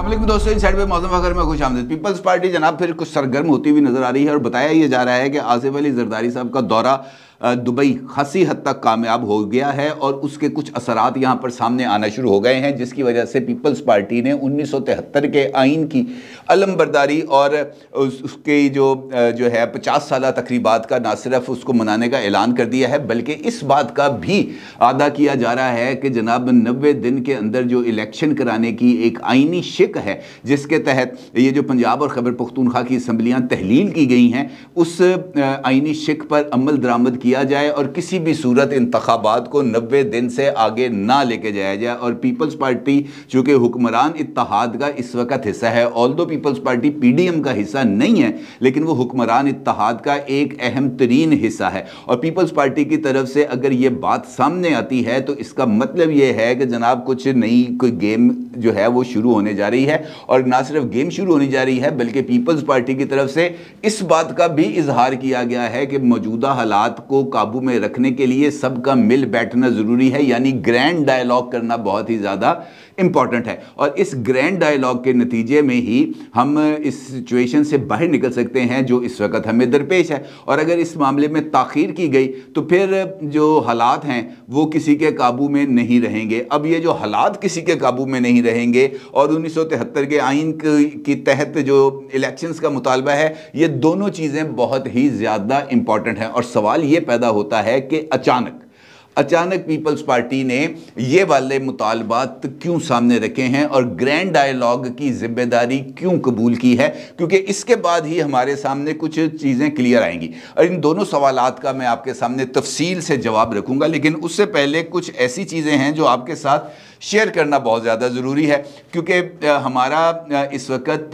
अस्सलाम दोस्तों, इन साइड पे मौसम वगैरह में खुश आमदीद। पीपल्स पार्टी जनाब फिर कुछ सरगर्म होती हुई नजर आ रही है और बताया ये जा रहा है कि आसिफ अली जरदारी साहब का दौरा दुबई खासी हद तक कामयाब हो गया है और उसके कुछ असरात यहाँ पर सामने आना शुरू हो गए हैं, जिसकी वजह से पीपल्स पार्टी ने 1973 के आइन की अलमबरदारी और उसके जो है 50 साला तकरीबात का ना सिर्फ उसको मनाने का ऐलान कर दिया है, बल्कि इस बात का भी अदा किया जा रहा है कि जनाब 90 दिन के अंदर जो इलेक्शन कराने की एक आइनी शिक है, जिसके तहत ये जो पंजाब और खैबर पख्तूनख्वा की असम्बलियाँ तहलील की गई हैं, उस आइनी शिक पर अमल दरामद किया जाए और किसी भी सूरत इंतखाबात को 90 दिन से आगे ना लेके जाया जाए। और पीपल्स पार्टी चूँकि हुक्मरान इत्तेहाद का इस वक्त हिस्सा है, ऑल्दो पीपल्स पार्टी पीडीएम का हिस्सा नहीं है, लेकिन वो हुक्मरान इत्तेहाद का एक अहम तरीन हिस्सा है। और पीपल्स पार्टी की तरफ से अगर ये बात सामने आती है तो इसका मतलब ये है कि जनाब कुछ नई कोई गेम जो है वो शुरू होने जा रही है। और ना सिर्फ गेम शुरू होने जा रही है, बल्कि पीपल्स पार्टी की तरफ से इस बात का भी इजहार किया गया है कि मौजूदा हालात को काबू में रखने के लिए सबका मिल बैठना ज़रूरी है, यानी ग्रैंड डायलॉग करना बहुत ही ज़्यादा इंपॉर्टेंट है। और इस ग्रैंड डायलॉग के नतीजे में ही हम इस सिचुएशन से बाहर निकल सकते हैं जो इस वक्त हमें दरपेश है। और अगर इस मामले में ताख़ीर की गई तो फिर जो हालात हैं वो किसी के काबू में नहीं रहेंगे। अब ये जो हालात किसी के काबू में नहीं रहेंगे और 1973 के आइन की तहत जो इलेक्शंस का मुतालबा है, ये दोनों चीज़ें बहुत ही ज़्यादा इंपॉर्टेंट हैं। और सवाल ये पैदा होता है कि अचानक पीपल्स पार्टी ने ये वाले मुतालबात क्यों सामने रखे हैं और ग्रैंड डायलॉग की जिम्मेदारी क्यों कबूल की है, क्योंकि इसके बाद ही हमारे सामने कुछ चीज़ें क्लियर आएंगी। और इन दोनों सवालात का मैं आपके सामने तफसील से जवाब रखूंगा, लेकिन उससे पहले कुछ ऐसी चीज़ें हैं जो आपके साथ शेयर करना बहुत ज़्यादा ज़रूरी है, क्योंकि हमारा इस वक्त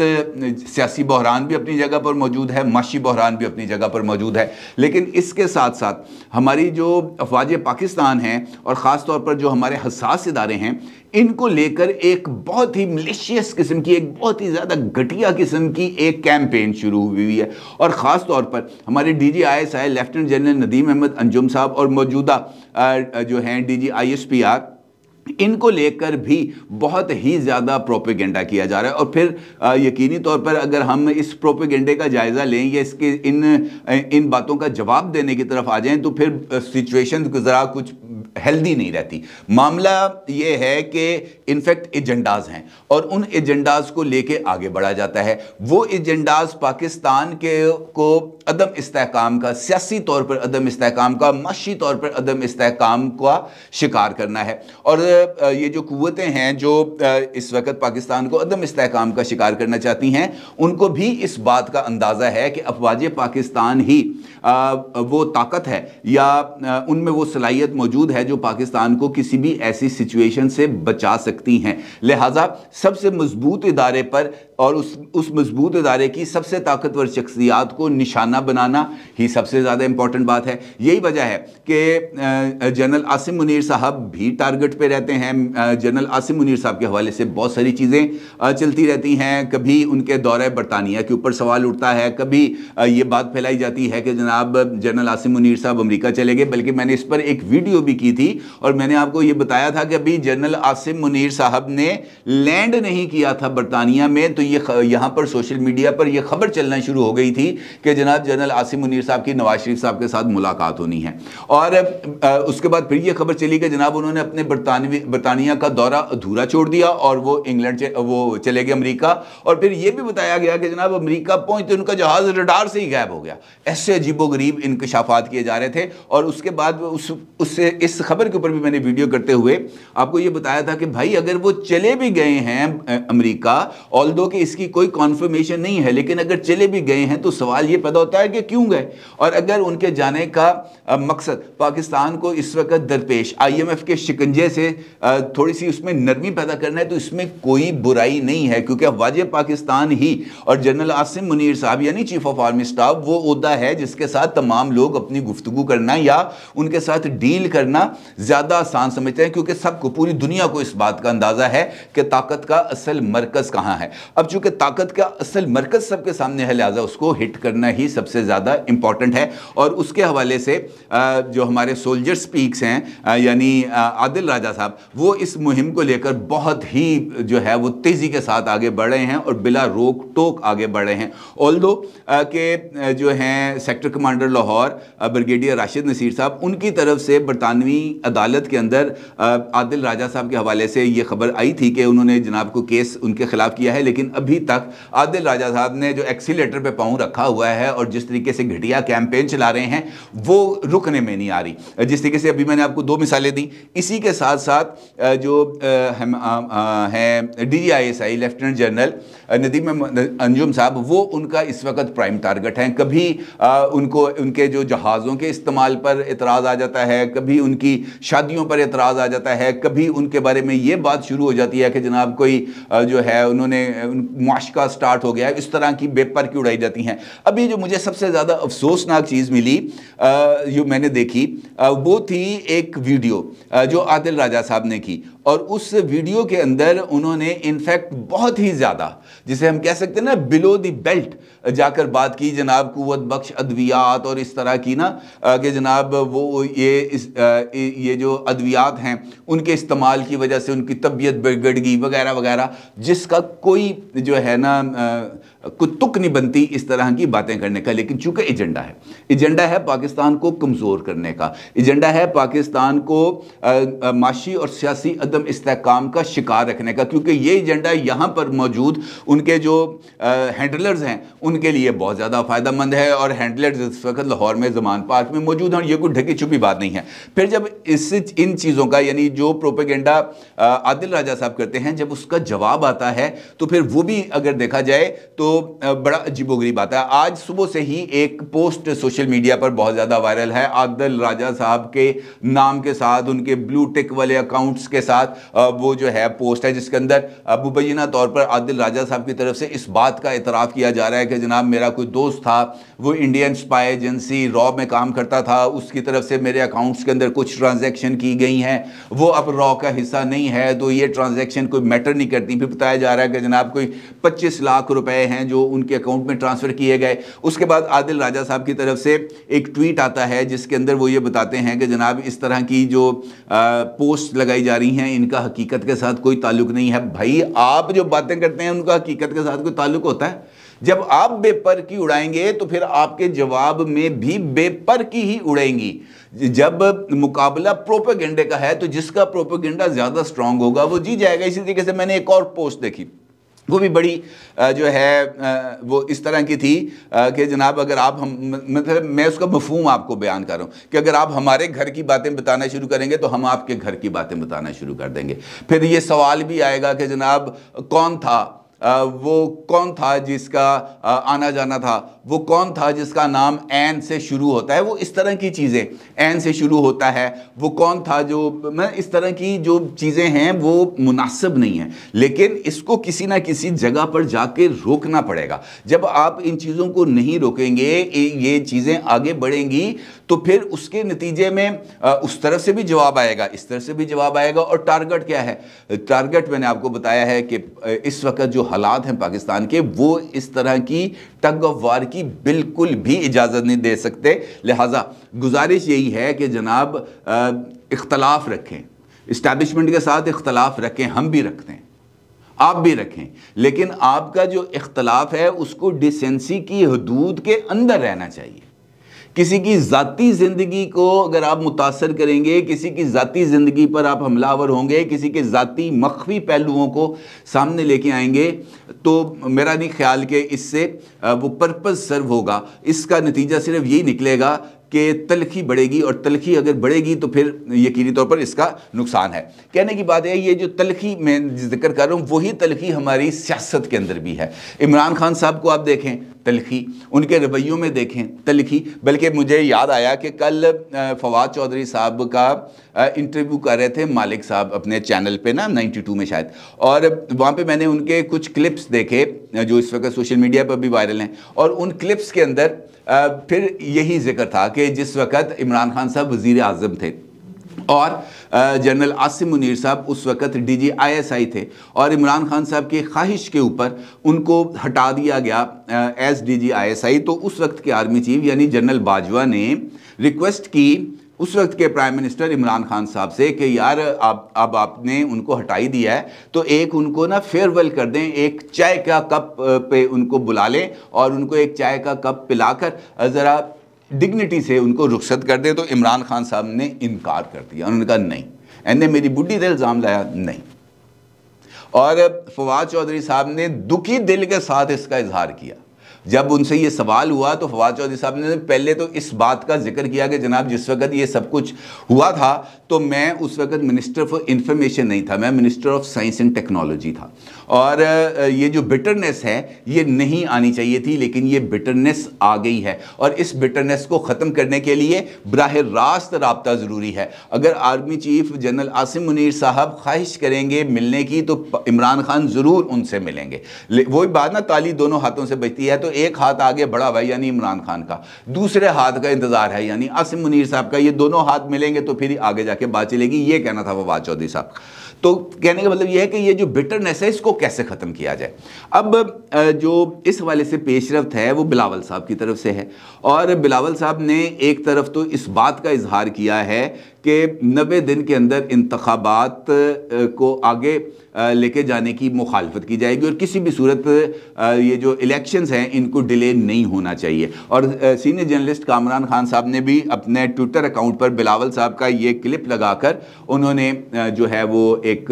सियासी बहरान भी अपनी जगह पर मौजूद है, माशी बहरान भी अपनी जगह पर मौजूद है, लेकिन इसके साथ साथ हमारी जो अफवाज पाकिस्तान हैं और ख़ास तौर पर जो हमारे हसास इदारे हैं, इनको लेकर एक बहुत ही मिलिशियस किस्म की, एक बहुत ही ज़्यादा घटिया किस्म की एक कैंपेन शुरू हुई है। और ख़ास तौर पर हमारे DG-ISI lieutenant general Nadeem Ahmed Anjum sahab और मौजूदा जो हैं DG ISPR, इनको लेकर भी बहुत ही ज़्यादा प्रोपेगेंडा किया जा रहा है। और फिर यकीनी तौर पर अगर हम इस प्रोपेगेंडे का जायज़ा लें या इसके इन बातों का जवाब देने की तरफ आ जाएं तो फिर सिचुएशन ज़रा कुछ हेल्दी नहीं रहती। मामला ये है कि इनफैक्ट एजेंडाज़ हैं और उन एजेंडाज़ को लेके आगे बढ़ा जाता है। वो एजेंडाज़ पाकिस्तान को अदम इस्तेहकाम का, सियासी तौर पर अदम इस्तेहकाम का, माशी तौर पर अदम इस्तेहकाम का शिकार करना है। और ये जो कुव्वतें हैं जो इस वक्त पाकिस्तान को अदम इस्तेहकाम का शिकार करना चाहती हैं, उनको भी इस बात का अंदाज़ा है कि अफवाज पाकिस्तान ही वो ताकत है या उनमें वो सलाहियत मौजूद है जो पाकिस्तान को किसी भी ऐसी सिचुएशन से बचा सकती हैं। लिहाजा सबसे मजबूत इदारे पर और उस मजबूत इदारे की सबसे ताकतवर शख्सियात को निशाना बनाना ही सबसे ज़्यादा इंपॉर्टेंट बात है। यही वजह है कि जनरल आसिम मुनीर साहब भी टारगेट पे रहते हैं। जनरल आसिम मुनीर साहब के हवाले से बहुत सारी चीज़ें चलती रहती हैं। कभी उनके दौरे बरतानिया के ऊपर सवाल उठता है, कभी ये बात फैलाई जाती है कि जनाब जनरल आसिम मुनीर साहब अमेरिका चले गए, बल्कि मैंने इस पर एक वीडियो भी की थी और मैंने आपको ये बताया था कि अभी जनरल आसिम मुनीर साहब ने लैंड नहीं किया था बरतानिया में, तो ये यहाँ पर सोशल मीडिया पर यह खबर चलना शुरू हो गई थी कि जनाब जनरल आसिम मुनीर साहब की नवाज शरीफ साहब के साथ मुलाकात होनी है। और उसके बाद फिर यह खबर चली कि जनाब उन्होंने अपने बरतानिया का दौरा अधूरा छोड़ दिया और वो इंग्लैंड वो चले गए अमेरिका। और फिर यह भी बताया गया कि जनाब अमेरिका पहुंचते उनका जहाज रडार से ही गायब हो गया। ऐसे अजीबोगरीब इंकशाफात किए जा रहे थे। और उसके बाद उससे इस खबर के ऊपर भी मैंने वीडियो करते हुए आपको यह बताया था कि भाई अगर वो चले भी गए हैं अमेरिका, ऑल्दो कि इसकी कोई कॉन्फर्मेशन नहीं है, लेकिन अगर चले भी गए हैं तो सवाल ये पैदा होता है कि क्यों गए। और अगर उनके जाने का मकसद पाकिस्तान को इस वक्त दरपेश IMF के शिकंजे से थोड़ी सी उसमें नरमी पैदा करना है तो इसमें कोई बुराई नहीं है, क्योंकि वाजिब पाकिस्तान ही और जनरल आसिम मुनीर साहब यानी चीफ ऑफ आर्मी स्टाफ वो ओहदा है जिसके साथ तमाम लोग अपनी गुफ्तगू करना या उनके साथ डील करना ज़्यादा आसान समझते हैं, क्योंकि सबको, पूरी दुनिया को इस बात का अंदाज़ा है कि ताकत का असल मरकज़ कहाँ है। अब चूँकि ताकत का असल मरकज़ सबके सामने है, लिहाजा उसको हिट करना ही सबसे ज़्यादा इम्पॉर्टेंट है। और उसके हवाले से जो हमारे सोल्जर स्पीक्स हैं, यानी आदिल राजा साहब, वो इस मुहिम को लेकर बहुत ही जो है वो तेज़ी के साथ आगे बढ़ रहे हैं और बिला रोक टोक आगे बढ़ रहे हैं। ऑल्दो के जो हैं sector commander Lahore brigadier Rashid Naseer sahab, उनकी तरफ से बरतानवी अदालत के अंदर आदिल राजा साहब के हवाले से ये खबर आई थी कि उन्होंने जनाब को केस उनके खिलाफ किया है, लेकिन अभी तक आदिल राजा साहब ने जो एक्सीलेटर पे पाँव रखा हुआ है और जिस तरीके से घटिया कैंपेन चला रहे हैं वो रुकने में नहीं आ रही। जिस तरीके से अभी मैंने आपको 2 मिसालें दी, इसी के साथ साथ जो हैं DGISI lieutenant general Nadeem Anjum साहब, वो उनका इस वक्त प्राइम टारगेट हैं। कभी उनको उनके जो जहाज़ों के इस्तेमाल पर एतराज़ आ जाता है, कभी उनकी शादियों पर एतराज़ आ जाता है, कभी उनके बारे में ये बात शुरू हो जाती है कि जनाब कोई जो है उन्होंने मुआशका स्टार्ट हो गया है। इस तरह की बेपर की उड़ाई जाती हैं। अभी जो मुझे सबसे ज़्यादा अफसोसनाक चीज़ मिली जो मैंने देखी, वो थी एक वीडियो जो आदिल राजा साहब ने की, और उस वीडियो के अंदर उन्होंने इनफैक्ट बहुत ही ज़्यादा, जिसे हम कह सकते हैं ना, बिलो द बेल्ट जाकर बात की जनाब कुव्वत बख्श अद्वियात और इस तरह की ना, कि जनाब वो ये जो अद्वियात हैं उनके इस्तेमाल की वजह से उनकी तबीयत बिगड़ गई वगैरह वगैरह, जिसका कोई जो है ना कोई तुक नहीं बनती इस तरह की बातें करने का। लेकिन चूंकि एजेंडा है पाकिस्तान को कमज़ोर करने का, एजेंडा है पाकिस्तान को माशी और सियासी अदम इस्तेहकाम का शिकार रखने का, क्योंकि ये एजेंडा यहाँ पर मौजूद उनके जो हैंडलर्स हैं उनके लिए बहुत ज़्यादा फ़ायदेमंद है। और हैंडलर्स इस वक्त लाहौर में ज़मान पार्क में मौजूद हैं, ये कोई ढकी छुपी बात नहीं है। फिर जब इन चीज़ों का, यानी जो प्रोपेगेंडा आदिल राजा साहब करते हैं, जब उसका जवाब आता है तो फिर वो भी अगर देखा जाए तो बड़ा अजीबोगरीब आता है। आज सुबह से ही एक पोस्ट सोशल मीडिया पर बहुत ज़्यादा वायरल है, आदिल राजा साहब के नाम के साथ, उनके ब्लू टिक वाले अकाउंट्स के साथ वो जो है पोस्ट है, जिसके अंदर मुबैना तौर पर आदिल राजा साहब की तरफ से इस बात का इतराफ़ किया जा रहा है कि जनाब मेरा कोई दोस्त था, वो इंडियन स्पाई एजेंसी रॉ में काम करता था, उसकी तरफ से मेरे अकाउंट्स के अंदर कुछ ट्रांजैक्शन की गई हैं, वो अब रॉ का हिस्सा नहीं है, तो ये ट्रांजैक्शन कोई मैटर नहीं करती। फिर बताया जा रहा है कि जनाब कोई 25 लाख रुपए हैं जो उनके अकाउंट में ट्रांसफ़र किए गए। उसके बाद आदिल राजा साहब की तरफ से एक ट्वीट आता है जिसके अंदर वो ये बताते हैं कि जनाब इस तरह की जो पोस्ट लगाई जा रही हैं इनका हकीकत के साथ कोई ताल्लुक नहीं है। भाई आप जो बातें करते हैं उनका हकीकत के साथ कोई ताल्लुक होता है? जब आप बेपर की उड़ाएंगे तो फिर आपके जवाब में भी बेपर की ही उड़ेंगी। जब मुकाबला प्रोपेगेंडे का है तो जिसका प्रोपेगेंडा ज़्यादा स्ट्रांग होगा वो जीत जाएगा। इसी तरीके से मैंने एक और पोस्ट देखी, वो भी बड़ी जो है वो इस तरह की थी कि जनाब अगर आप मतलब मैं उसका मफहूम आपको बयान कर रहा हूँ कि अगर आप हमारे घर की बातें बताना शुरू करेंगे तो हम आपके घर की बातें बताना शुरू कर देंगे। फिर ये सवाल भी आएगा कि जनाब कौन था, वो कौन था जिसका आना जाना था, वो कौन था जिसका नाम एन से शुरू होता है, वो इस तरह की चीज़ें एन से शुरू होता है, वो कौन था जो, मैं इस तरह की जो चीज़ें हैं वो मुनासिब नहीं है। लेकिन इसको किसी ना किसी जगह पर जाके रोकना पड़ेगा। जब आप इन चीज़ों को नहीं रोकेंगे, ये चीज़ें आगे बढ़ेंगी तो फिर उसके नतीजे में उस तरफ से भी जवाब आएगा, इस तरफ से भी जवाब आएगा। और टारगेट क्या है? टारगेट मैंने आपको बताया है कि इस वक्त जो हालात हैं पाकिस्तान के, वो इस तरह की टग ऑफ वार की बिल्कुल भी इजाज़त नहीं दे सकते। लिहाजा गुजारिश यही है कि जनाब इख्तलाफ रखें, इस्टेब्लिशमेंट के साथ इख्तलाफ रखें, हम भी रखते हैं, आप भी रखें, लेकिन आपका जो इख्तलाफ है उसको डिसेंसी की हदूद के अंदर रहना चाहिए। किसी की ज़ाती ज़िंदगी को अगर आप मुतासर करेंगे, किसी की ज़ाती ज़िंदगी पर आप हमलावर होंगे, किसी के ज़ाती मख्फी पहलुओं को सामने लेके आएंगे, तो मेरा नहीं ख्याल कि इससे वो पर्पज़ सर्व होगा। इसका नतीजा सिर्फ यही निकलेगा कि तलखी बढ़ेगी, और तलखी अगर बढ़ेगी तो फिर यकीनी तौर पर इसका नुकसान है। कहने की बात है, ये जो तलखी मैं जिक्र कर रहा हूँ वही तलखी हमारी सियासत के अंदर भी है। इमरान खान साहब को आप देखें तलखी, उनके रवैयों में देखें तलखी। बल्कि मुझे याद आया कि कल फवाद चौधरी साहब का इंटरव्यू कर रहे थे मालिक साहब अपने चैनल पे ना 92 में शायद, और वहाँ पे मैंने उनके कुछ क्लिप्स देखे जो इस वक्त सोशल मीडिया पर भी वायरल हैं। और उन क्लिप्स के अंदर फिर यही जिक्र था कि जिस वक्त इमरान खान साहब वज़ीर आज़म थे, اور جنرل عاصم منیر صاحب اس وقت DG ISI تھے اور عمران خان صاحب کی خواہش کے اوپر ان کو ہٹا دیا گیا ایز DG ISI. تو اس وقت کے آرمی چیف یعنی جنرل باجوہ نے ریکویسٹ کی اس وقت کے پرائم منسٹر عمران خان صاحب سے کہ یار اب آپ نے ان کو ہٹائی دیا ہے تو ایک ان کو نا فیئرویل کر دیں, ایک چائے کا کپ پہ ان کو بلا لیں اور ان کو ایک چائے کا کپ پلا کر ذرا ڈگنیٹی سے ان کو رخصت کر دیں. تو عمران خان صاحب نے انکار کر دیا, انہوں نے کہا نہیں, نے میری بڈھی دے الزام لایا نہیں. اور فواد چودھری صاحب نے دکھی دل کے ساتھ اس کا اظہار کیا. جب ان سے یہ سوال ہوا تو فواد چودھری صاحب نے پہلے تو اس بات کا ذکر کیا کہ جناب جس وقت یہ سب کچھ ہوا تھا تو میں اس وقت منسٹر فار انفارمیشن نہیں تھا, میں minister of science and technology تھا, اور یہ جو بٹرنس ہے یہ نہیں آنی چاہیے تھی لیکن یہ بٹرنس آ گئی ہے, اور اس بٹرنس کو ختم کرنے کے لیے براہ راست رابطہ ضروری ہے. اگر army chief general Asim Munir صاحب خواہش کریں گے ملنے کی تو عمران خان ضرور ان سے ملیں گے. وہی بات نا, تالی دونوں ہاتھوں سے بجتی ہے, تو ایک ہاتھ آگے بڑھا ہوا ہے یعنی عمران خان کا, دوسرے ہاتھ کا انتظار ہے یعنی عاصم منیر صاحب کا. یہ دونوں ہاتھ ملیں گے تو پھر آگے جا کے بات چلے گی, یہ کہنا تھا فواد چودھری صاحب. تو کہنے کا مطلب یہ ہے کہ یہ جو بٹرنس ہے اس کو کیسے ختم کیا جائے. اب جو اس حوالے سے پیش رفت ہے وہ بلاول صاحب کی طرف سے ہے, اور بلاول صاحب نے ایک طرف تو اس بات کا اظہار کیا ہے کہ 90 دن کے اندر انتخابات کو آگے لے کے جانے کی مخالفت کی جائے گی اور کسی بھی صورت یہ جو الیکشنز ہیں ان کو ڈیلے نہیں ہونا چاہیے. اور سینئر جرنلسٹ کامران خان صاحب نے بھی اپنے ٹویٹر اکاؤنٹ پر بلاول صاحب کا یہ کلپ لگا کر انہوں نے جو ہے وہ ایک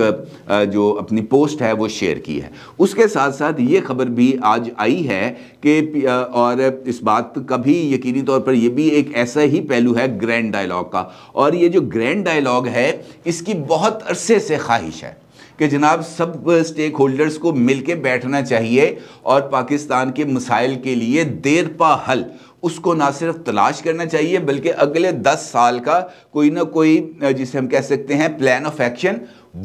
جو اپنی پوسٹ ہے وہ شیئر کی ہے. اس کے ساتھ ساتھ یہ خبر بھی آج آئی ہے کہ اور اس بات کا بھی یقینی طور پر یہ بھی ایک ایسا ہی پہلو ہے گرینڈ ڈائیلاگ کا, اور یہ جو گرینڈ ڈائیلاگ ہے اس کی بہت عرصے سے خواہش ہے کہ جناب سب سٹیک ہولڈرز کو مل کے بیٹھنا چاہیے اور پاکستان کے مسائل کے لیے دیر پا حل اس کو نہ صرف تلاش کرنا چاہیے بلکہ اگلے 10 سال کا کوئی نہ کوئی جسے ہم کہہ سکتے ہیں پلان آف ایکشن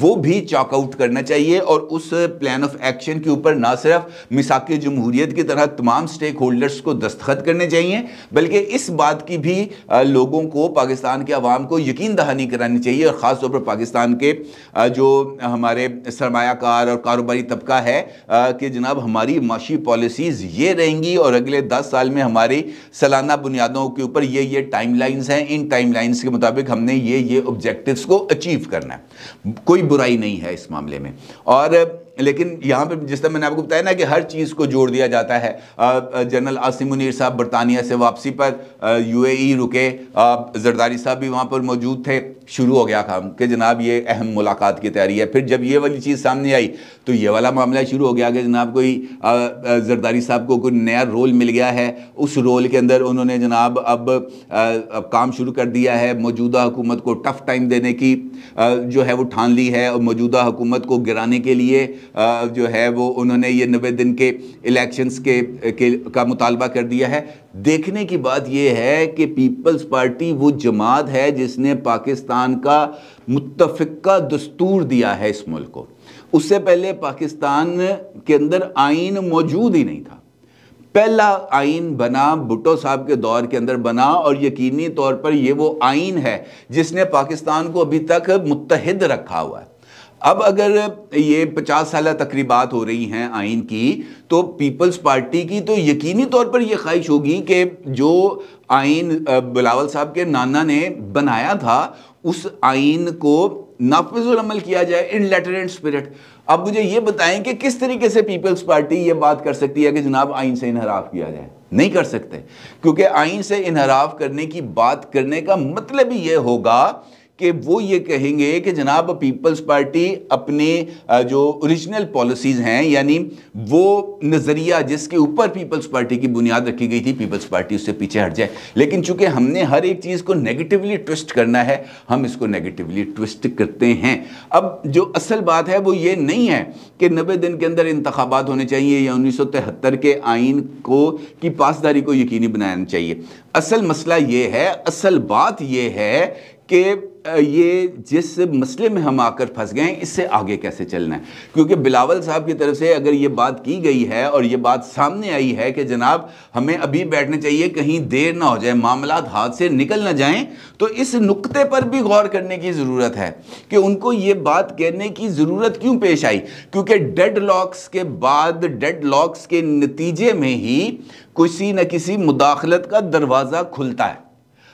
وہ بھی چاک آؤٹ کرنا چاہیے. اور اس پلان آف ایکشن کے اوپر نہ صرف میثاق جمہوریت کی طرح تمام سٹیک ہولڈرز کو دستخط کرنے چاہیے بلکہ اس بات کی بھی لوگوں کو, پاکستان کے عوام کو یقین دہانی کرانی چاہیے, اور خاص طور پر پاکستان کے جو ہمارے سرمایہ کار اور کاروباری طبقہ ہے کہ جناب ہماری معاشی پالیسیز یہ رہیں گی اور اگلے 10 سال میں ہماری سالانہ بنیادوں کے اوپر یہ ٹائم لائنز ہیں, ان ٹائم لائنز کے مطابق ہم نے یہ آبجیکٹیوز کو اچیو کرنا ہے. کوئی برائی نہیں ہے اس معاملے میں. اور لیکن یہاں پہ جس طرح میں نے آپ کو بتایا نا کہ ہر چیز کو جوڑ دیا جاتا ہے. جنرل عاصم منیر صاحب برطانیہ سے واپسی پر UAE رکے, زرداری صاحب بھی وہاں پر موجود تھے, شروع ہو گیا کام کہ جناب یہ اہم ملاقات کی تیاری ہے. پھر جب یہ والی چیز سامنے آئی تو یہ والا معاملہ شروع ہو گیا کہ جناب کوئی زرداری صاحب کو کوئی نیا رول مل گیا ہے, اس رول کے اندر انہوں نے جناب اب کام شروع کر دیا ہے, موجودہ حکومت کو ٹف ٹائم دینے کی جو ہے وہ ٹھان لی ہے, اور موجودہ حکومت کو گرانے کے لیے جو ہے وہ انہوں نے یہ 90 دن کے الیکشنز کا مطالبہ کر دیا ہے. دیکھنے کی بات یہ ہے کہ پیپلز پارٹی وہ جماعت ہے جس نے پاکستان کا متفقہ دستور دیا ہے اس ملک کو. اس سے پہلے پاکستان کے اندر آئین موجود ہی نہیں تھا. پہلا آئین بنا بھٹو صاحب کے دور کے اندر بنا, اور یقینی طور پر یہ وہ آئین ہے جس نے پاکستان کو ابھی تک متحد رکھا ہوا ہے. اب اگر یہ 50 سالہ تقریبات ہو رہی ہیں آئین کی تو پیپلز پارٹی کی تو یقینی طور پر یہ خواہش ہوگی کہ جو آئین بلاول صاحب کے نانا نے بنایا تھا اس آئین کو نافذ العمل کیا جائے ان لیٹر اینڈ اسپرٹ. اب مجھے یہ بتائیں کہ کس طریقے سے پیپلز پارٹی یہ بات کر سکتی ہے کہ جناب آئین سے انحراف کیا جائے. نہیں کر سکتے, کیونکہ آئین سے انحراف کرنے کی بات کرنے کا مطلب ہی یہ ہوگا کہ وہ یہ کہیں گے کہ جناب پیپلز پارٹی اپنی جو اوریجنل پالیسیز ہیں یعنی وہ نظریہ جس کے اوپر پیپلز پارٹی کی بنیاد رکھی گئی تھی, پیپلز پارٹی اس سے پیچھے ہٹ جائے. لیکن چونکہ ہم نے ہر ایک چیز کو نیگیٹیولی ٹوسٹ کرنا ہے, ہم اس کو نیگیٹیولی ٹوسٹ کرتے ہیں. اب جو اصل بات ہے وہ یہ نہیں ہے کہ 90 دن کے اندر انتخابات ہونے چاہیے یا 1973 کے آئین کی پاسداری کو یقینی بنانا چاہیے. اصل مسئلہ یہ ہے, اصل بات یہ ہے کہ یہ جس مسئلے میں ہم آ کر پھنس گئے ہیں اس سے آگے کیسے چلنا ہے، کیونکہ بلاول صاحب کی طرف سے اگر یہ بات کی گئی ہے اور یہ بات سامنے آئی ہے کہ جناب ہمیں ابھی بیٹھنا چاہیے، کہیں دیر نہ ہو جائے، معاملات ہاتھ سے نکل نہ جائیں، تو اس نقطے پر بھی غور کرنے کی ضرورت ہے کہ ان کو یہ بات کہنے کی ضرورت کیوں پیش آئی، کیونکہ ڈیڈ لاکس کے بعد، ڈیڈ لاکس کے نتیجے میں ہی کسی نہ کسی مداخلت کا دروازہ کھلتا ہے۔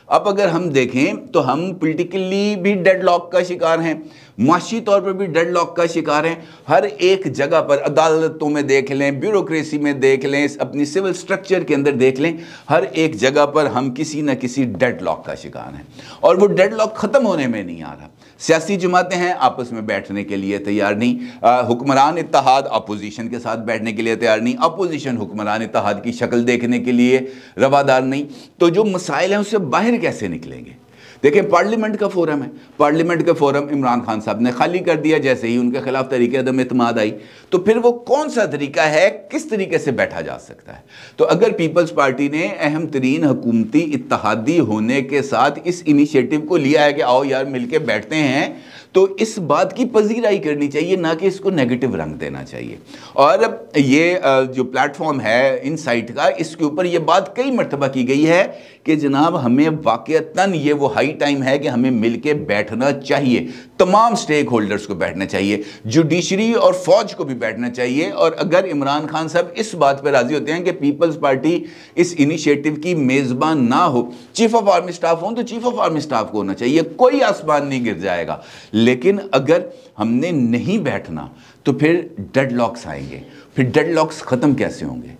اب اگر ہم دیکھیں تو ہم پولیٹیکلی بھی ڈیڈ لاک کا شکار ہیں، معاشی طور پر بھی ڈیڈ لاک کا شکار ہیں، ہر ایک جگہ پر، عدالتوں میں دیکھ لیں، بیوروکریسی میں دیکھ لیں، اپنی سول سٹرکچر کے اندر دیکھ لیں، ہر ایک جگہ پر ہم کسی نہ کسی ڈیڈ لاک کا شکار ہیں، اور وہ ڈیڈ لاک ختم ہونے میں نہیں آ رہا۔ سیاسی جماعتیں ہیں آپس میں بیٹھنے کے لیے تیار نہیں، حکمران اتحاد اپوزیشن کے ساتھ بیٹھنے کے لیے تیار نہیں، اپوزیشن حکمران اتحاد کی شکل دیکھنے کے لیے روادار نہیں، تو جو مسائل ہیں اس سے باہر کیسے نکلیں گے؟ دیکھیں پارلیمنٹ کا فورم ہے، پارلیمنٹ کا فورم عمران خان صاحب نے خالی کر دیا جیسے ہی ان کے خلاف تحریک عدم اعتماد آئی، تو پھر وہ کون سا طریقہ ہے، کس طریقے سے بیٹھا جا سکتا ہے؟ تو اگر پیپلز پارٹی نے اہم ترین حکومتی اتحادی ہونے کے ساتھ اس انیشیٹو کو لیا ہے کہ آؤ یار مل کے بیٹھتے ہیں، تو اس بات کی پذیرائی کرنی چاہیے، نہ کہ اس کو نیگیٹو رنگ دینا چاہیے۔ اور یہ جو پلیٹ فارم ہے ان سائٹ کا، اس کے اوپر یہ بات کئی مرتبہ کی گئی ہے کہ جناب ہمیں واقعتاً یہ وہ ہائی ٹائم ہے کہ ہمیں مل کے بیٹھنا چاہیے، تمام سٹیک ہولڈرز کو بیٹھنا چاہیے، جوڈیشری اور فوج کو بھی بیٹھنا چاہیے، اور اگر عمران خان صاحب اس بات پہ راضی ہوتے ہیں کہ پیپلز پارٹی اس انیشیٹو کی میزبان نہ ہو، چیف آف آرمی سٹاف ہوں تو چیف آف آرمی سٹاف کو ہونا چاہیے، کوئی آسمان نہیں گر جائے گا۔ لیکن اگر ہم نے نہیں بیٹھنا تو پھر ڈیڈ لاکس آئیں گے، پھر ڈیڈ لاکس ختم کیسے ہوں گے؟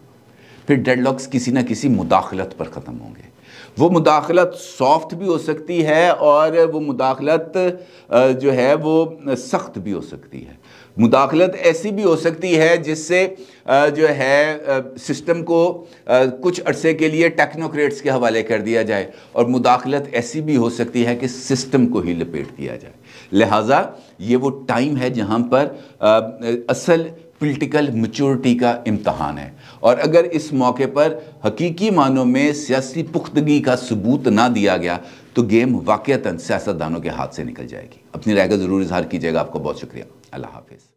پھر ڈیڈ لاکس کسی نہ کسی مداخلت پر ختم ہوں گے۔ وہ مداخلت سافٹ بھی ہو سکتی ہے اور وہ مداخلت جو ہے وہ سخت بھی ہو سکتی ہے۔ مداخلت ایسی بھی ہو سکتی ہے جس سے جو ہے سسٹم کو کچھ عرصے کے لیے ٹیکنوکریٹس کے حوالے کر دیا جائے، اور مداخلت ایسی بھی ہو سکتی ہے کہ سسٹم کو ہی لپیٹ دیا جائے۔ لہٰذا یہ وہ ٹائم ہے جہاں پر اصل پولیٹیکل میچورٹی کا امتحان ہے، اور اگر اس موقع پر حقیقی معنوں میں سیاسی پختگی کا ثبوت نہ دیا گیا تو گیم واقعتاً سیاستدانوں کے ہاتھ سے نکل جائے گی۔ اپنی رائے کا ضرور اظہار کیجیے گا۔ آپ کو بہت شکریہ۔ اللہ حافظ۔